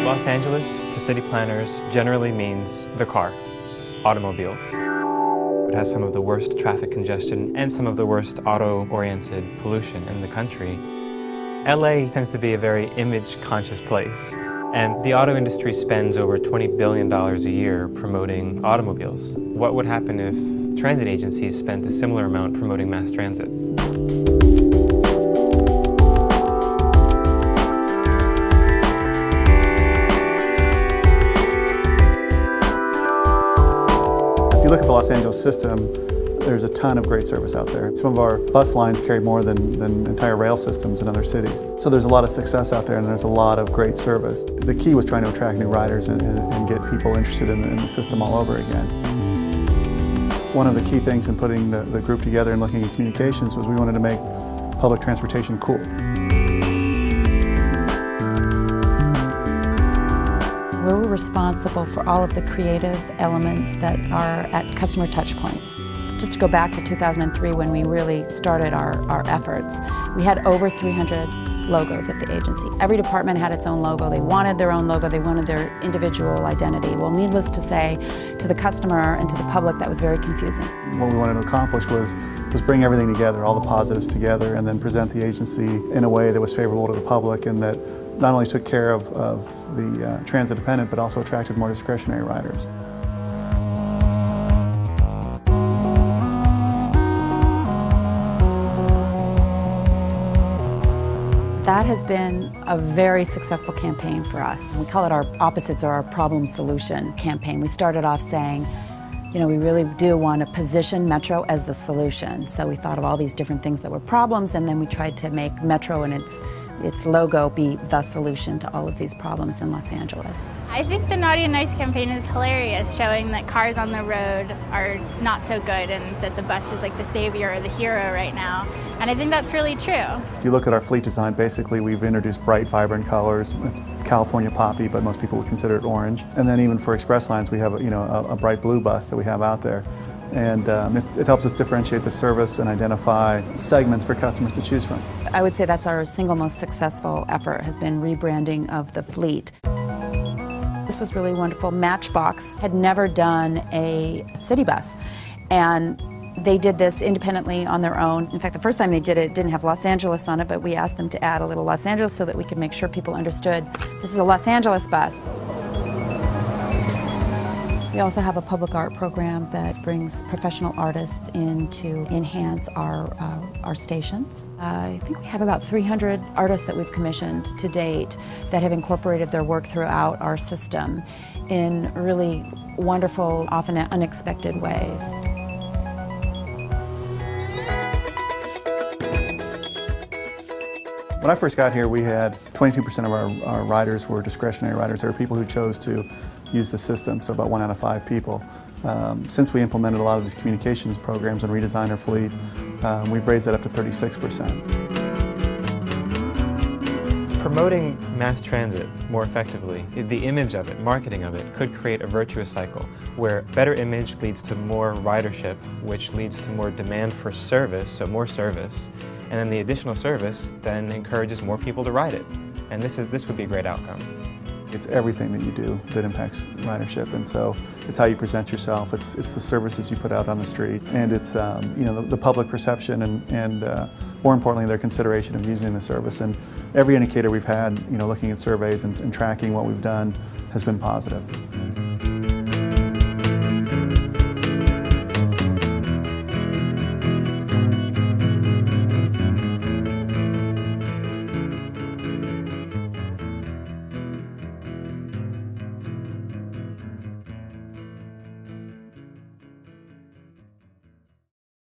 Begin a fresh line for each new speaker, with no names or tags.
Los Angeles, to city planners, generally means the car, automobiles. It has some of the worst traffic congestion and some of the worst auto-oriented pollution in the country. LA tends to be a very image-conscious place, and the auto industry spends over $20 billion a year promoting automobiles. What would happen if transit agencies spent a similar amount promoting mass transit?
If you look at the Los Angeles system, there's a ton of great service out there. Some of our bus lines carry more than entire rail systems in other cities. So there's a lot of success out there and there's a lot of great service. The key was trying to attract new riders and get people interested in the system all over again. One of the key things in putting the group together and looking at communications was we wanted to make public transportation cool.
We're responsible for all of the creative elements that are at customer touch points. Just to go back to 2003 when we really started our efforts, we had over 300 logos at the agency. Every department had its own logo. They wanted their own logo. They wanted their individual identity. Well, needless to say, to the customer and to the public, that was very confusing.
What we wanted to accomplish was bring everything together, all the positives together, and then present the agency in a way that was favorable to the public and that not only took care of the transit dependent, but also attracted more discretionary riders.
That has been a very successful campaign for us. We call it our opposites or our problem solution campaign. We started off saying, you know, we really do want to position Metro as the solution. So we thought of all these different things that were problems, and then we tried to make Metro and its logo be the solution to all of these problems in Los Angeles.
I think the Naughty and Nice campaign is hilarious, showing that cars on the road are not so good and that the bus is like the savior or the hero right now. And I think that's really true.
If you look at our fleet design, basically we've introduced bright, vibrant colors. It's California poppy, but most people would consider it orange. And then even for express lines, we have a bright blue bus that we have out there. And it helps us differentiate the service and identify segments for customers to choose from.
I would say that's our single most successful effort, has been rebranding of the fleet. This was really wonderful. Matchbox had never done a city bus, and they did this independently on their own. In fact, the first time they did it, it didn't have Los Angeles on it, but we asked them to add a little Los Angeles so that we could make sure people understood this is a Los Angeles bus. We also have a public art program that brings professional artists in to enhance our stations. I think we have about 300 artists that we've commissioned to date that have incorporated their work throughout our system in really wonderful, often unexpected ways.
When I first got here, we had 22% of our riders were discretionary riders. There were people who chose to use the system, so about 1 out of 5 people. Since we implemented a lot of these communications programs and redesigned our fleet, we've raised that up to 36%.
Promoting mass transit more effectively, the image of it, marketing of it, could create a virtuous cycle where better image leads to more ridership, which leads to more demand for service, so more service, and then the additional service then encourages more people to ride it. And this would be a great outcome.
It's everything that you do that impacts ridership, and so it's how you present yourself, it's the services you put out on the street, and it's the public perception and more importantly their consideration of using the service. And every indicator we've had, looking at surveys and tracking what we've done, has been positive.